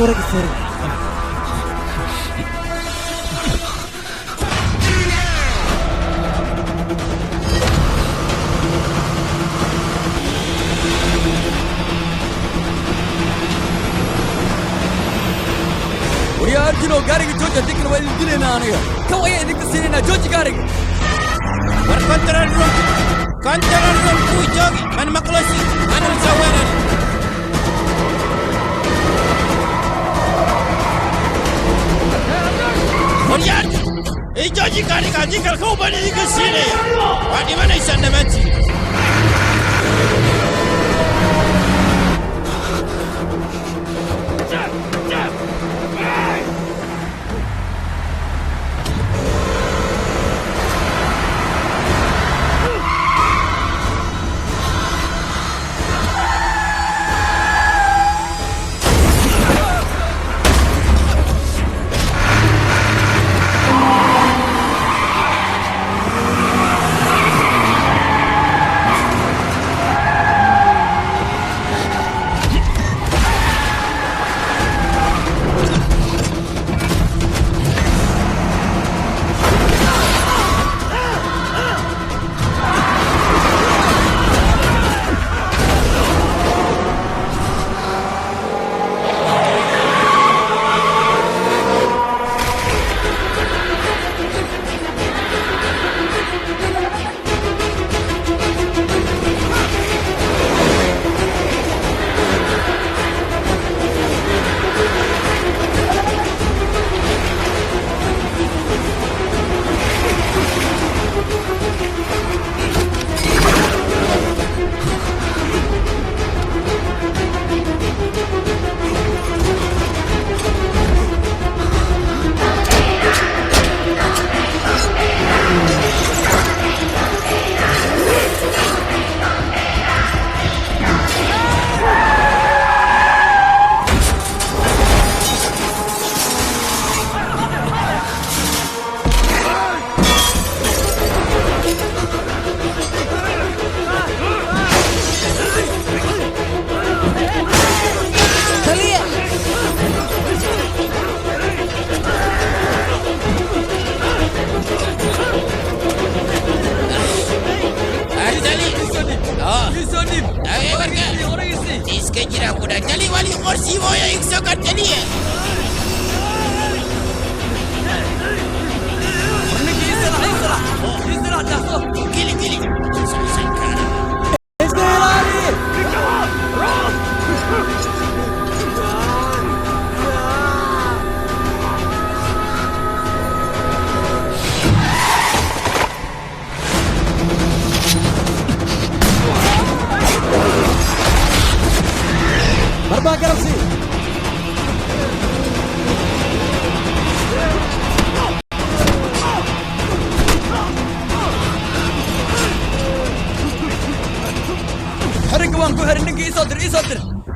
Sorry, sorry. ويا أرجلو قارق جوجة ذكر وين دلنا أنا كوي ذيك السنين جوجة قارق والكنترول روم كنترول روم كوي جوجي من مقلوسي أنا مسوينا ويا أرجل إيه جوجي قارق ذيك الكوبا ذيك السنين وأنا ما نيسان نمتي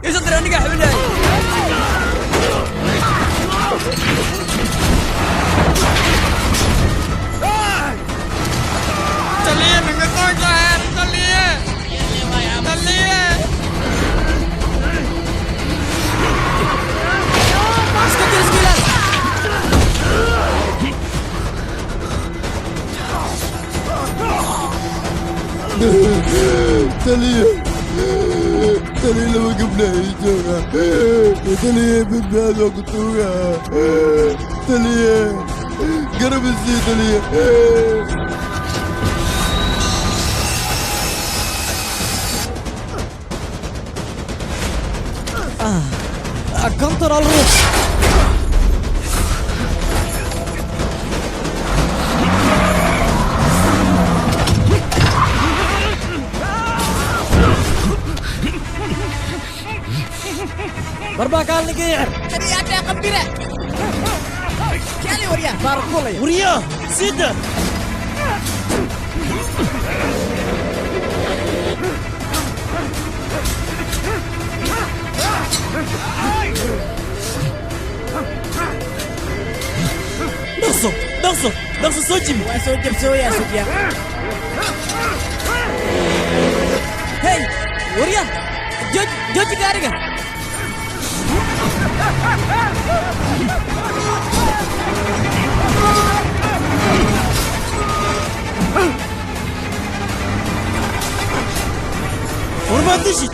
يصدر أنا قاعد بالله चलिए मैं कौन सा है चलिए चलिए इसको किस गिलास चलिए चलिए لما قبل يجونا चलिए بالناس وقتونا चलिए قرب الزيت चलिए كنترول روم Berbakal nih kir. Jadi ada gembira. Kali Waria. Barkul ya. Waria, sida. Langsung sojim. Sojim soya sojim. Hey, Waria. Jod kari kan? Hurmat eşit.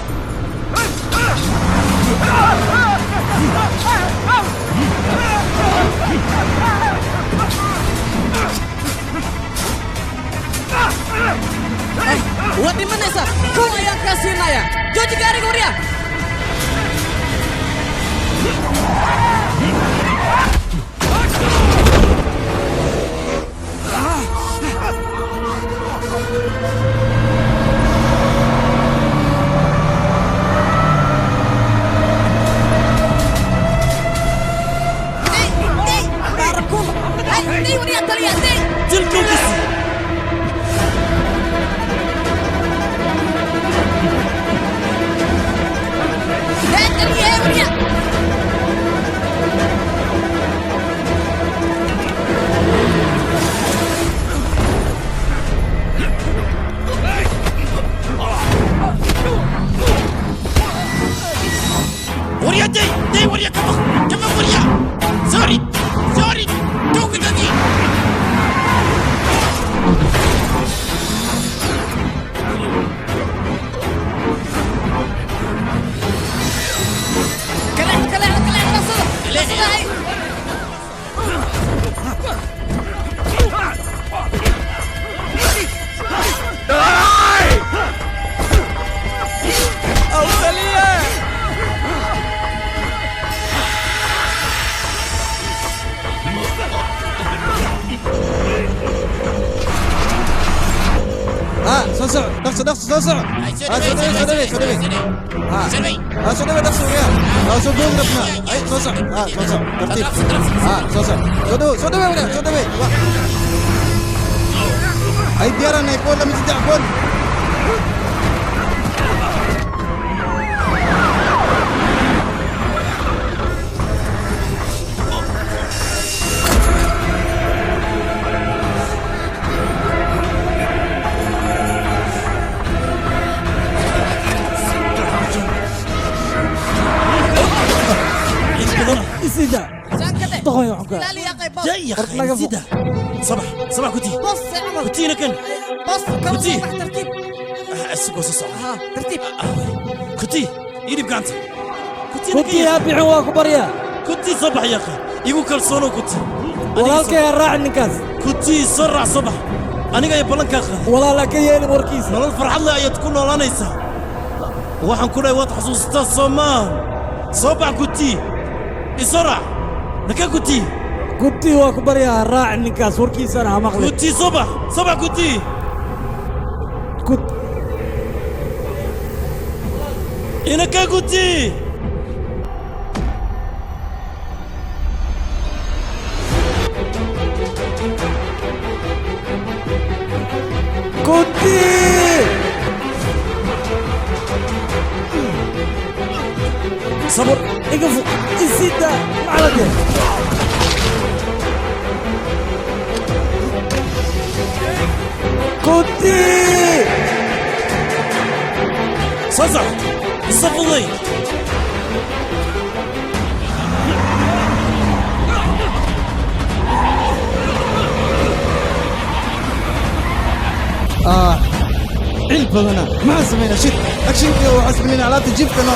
Buat di mana sah? Kau yang kasih naya. Joji garing Uria. Ni Uria terlihat ni. Jelkau kesi. Terlihat Uria. Uria deh Uria kamu Uria. Sorry. Tunggu tadi. Kalian masuk. Selesai. Sosok, sosok. Sudah. Sudah dah sudah. Langsung belum dah. Ayo sosok. Sosok. Tertib. Sosok. Sudah. Ayo biaran naik pun kami sejak pun. Isida. Sangkat eh. Toh yang aku. Lali ya kayak bos. جاي يا اخي زيدا صباح كنتي Bos, saya aman. كنتي لكن Bos, kamu Kunci. salah tertib. اسكو سوسو Tertib. كنتي يدي بكانت Kunti api hawa kubaria. كنتي صباح يا اخي يقول كرسونو كنتي Walaalka ya raac ninkaas. كنتي سرع صباح انا جاي بلنك اخي Walaalka yeelin warkiisa. nolol farxad leh ayaad ku noolaanaysaa waxaan ku leeyahay waad xasuustaa soomaa soo bax guti isarac naka guti Kunti waa kubaria raac ninkaas warkiisana ha maqlin. guti soo bax guti Kut inaka guti Kunti. صبر Iqaf isida macalade. Kunti. صزع الصفوي علبة هنا ما سمينا شت أكشن كي وحسب من على تجيب كنا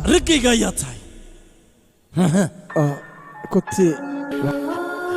رقيقة يا تاي Kunti